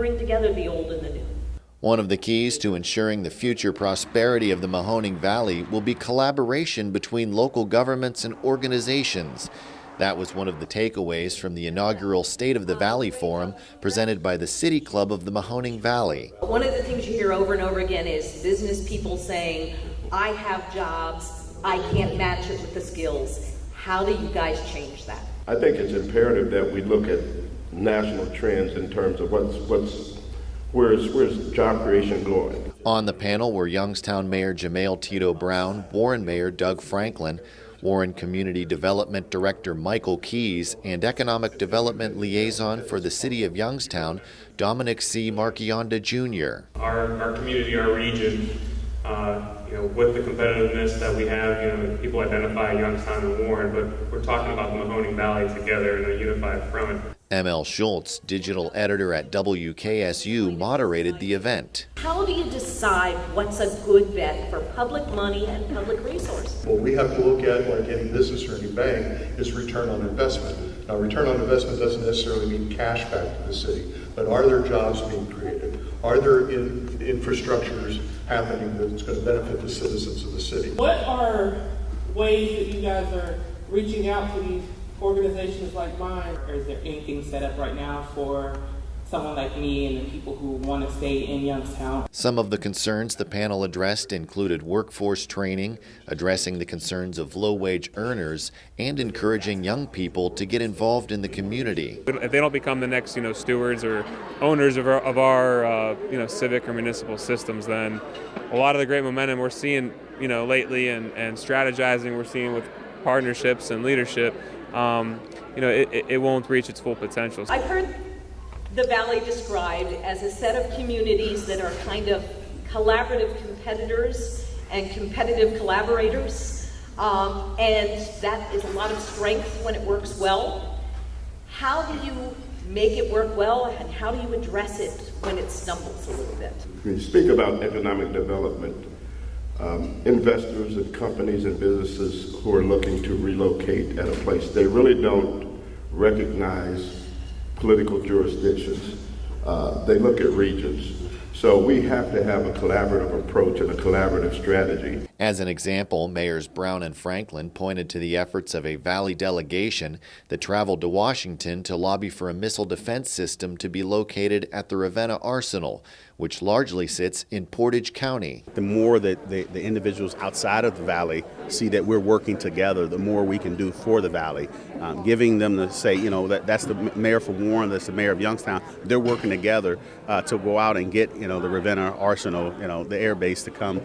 bring together the old and the new. One of the keys to ensuring the future prosperity of the Mahoning Valley will be collaboration between local governments and organizations. That was one of the takeaways from the inaugural State of the Valley Forum presented by the City Club of the Mahoning Valley. One of the things you hear over and over again is business people saying, I have jobs, I can't match it with the skills. How do you guys change that? I think it's imperative that we look at national trends in terms of where's job creation going. On the panel were Youngstown Mayor Jamail Tito Brown, Warren Mayor Doug Franklin, Warren Community Development Director Michael Keys, and Economic Development Liaison for the City of Youngstown, Dominic C. Marchionda Jr. Our community, our region, with the competitiveness that we have, people identify Youngstown and Warren, but we're talking about the Mahoning Valley together in a unified front. M.L. Schultz, digital editor at WKSU, moderated the event. How do you decide what's a good bet for public money and public resources? What we have to look at, like any business or any bank, is return on investment. Now, return on investment doesn't necessarily mean cash back to the city, but are there jobs being created? Are there infrastructures happening that's going to benefit the citizens of the city? What are ways that you guys are reaching out to these organizations like mine? Or is there anything set up right now for someone like me and the people who want to stay in Youngstown? Some of the concerns the panel addressed included workforce training, addressing the concerns of low-wage earners, and encouraging young people to get involved in the community. If they don't become the next, stewards or owners of our civic or municipal systems, then a lot of the great momentum we're seeing, lately and strategizing we're seeing with partnerships and leadership, it won't reach its full potential. I've heard the Valley described as a set of communities that are kind of collaborative competitors and competitive collaborators, and that is a lot of strength when it works well. How do you make it work well, and how do you address it when it stumbles a little bit? When you speak about economic development, investors and companies and businesses who are looking to relocate at a place, they really don't recognize political jurisdictions. They look at regions. So we have to have a collaborative approach and a collaborative strategy. As an example, Mayors Brown and Franklin pointed to the efforts of a Valley delegation that traveled to Washington to lobby for a missile defense system to be located at the Ravenna Arsenal, which largely sits in Portage County. The more that the individuals outside of the Valley see that we're working together, the more we can do for the Valley. Giving them to say, that's the mayor for Warren, that's the mayor of Youngstown, they're working together to go out and get, the Ravenna Arsenal, the air base to come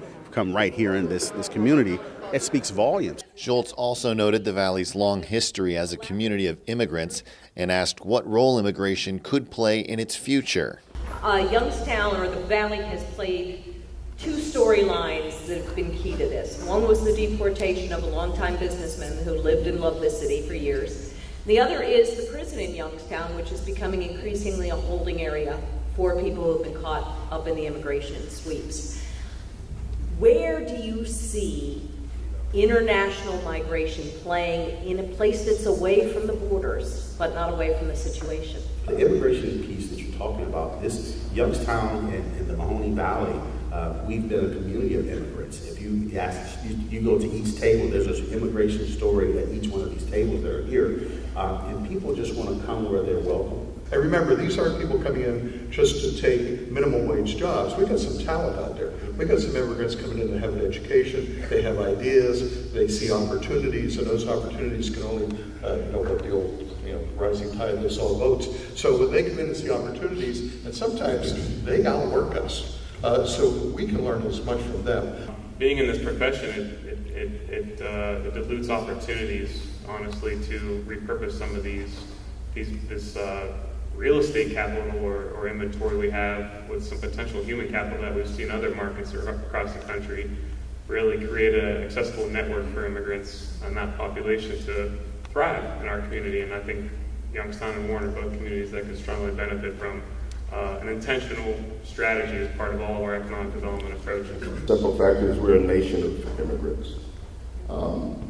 right here in this community. It speaks volumes. Schultz also noted the Valley's long history as a community of immigrants and asked what role immigration could play in its future. Youngstown, or the Valley, has played two storylines that have been key to this. One was the deportation of a longtime businessman who lived and loved this city for years. The other is the prison in Youngstown, which is becoming increasingly a holding area for people who have been caught up in the immigration sweeps. Where do you see international migration playing in a place that's away from the borders, but not away from the situation? The immigration piece that you're talking about, this Youngstown and the Mahoning Valley, we've been a community of immigrants. If you go to each table, there's an immigration story at each one of these tables that are here, and people just want to come where they're welcome. And remember, these aren't people coming in just to take minimum wage jobs. We've got some talent out there. We've got some immigrants coming in that have an education, they have ideas, they see opportunities, and those opportunities can only, what the old rising tide lifts all boats. So when they come in and see opportunities, and sometimes they outwork us. So we can learn as much from them. Being in this profession, it dilutes opportunities, honestly, to repurpose some of this real estate capital or inventory we have with some potential human capital that we've seen other markets across the country really create an accessible network for immigrants and that population to thrive in our community. And I think Youngstown and Warren are both communities that could strongly benefit from an intentional strategy as part of all of our economic development approaches. Simple fact is we're a nation of immigrants.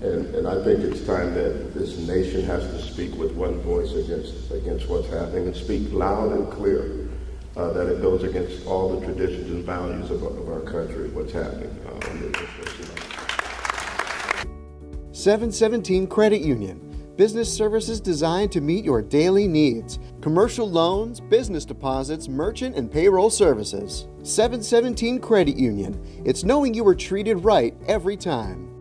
And I think it's time that this nation has to speak with one voice against what's happening and speak loud and clear that it goes against all the traditions and values of our country, what's happening. 717 Credit Union. Business services designed to meet your daily needs. Commercial loans, business deposits, merchant and payroll services. 717 Credit Union. It's knowing you were treated right every time.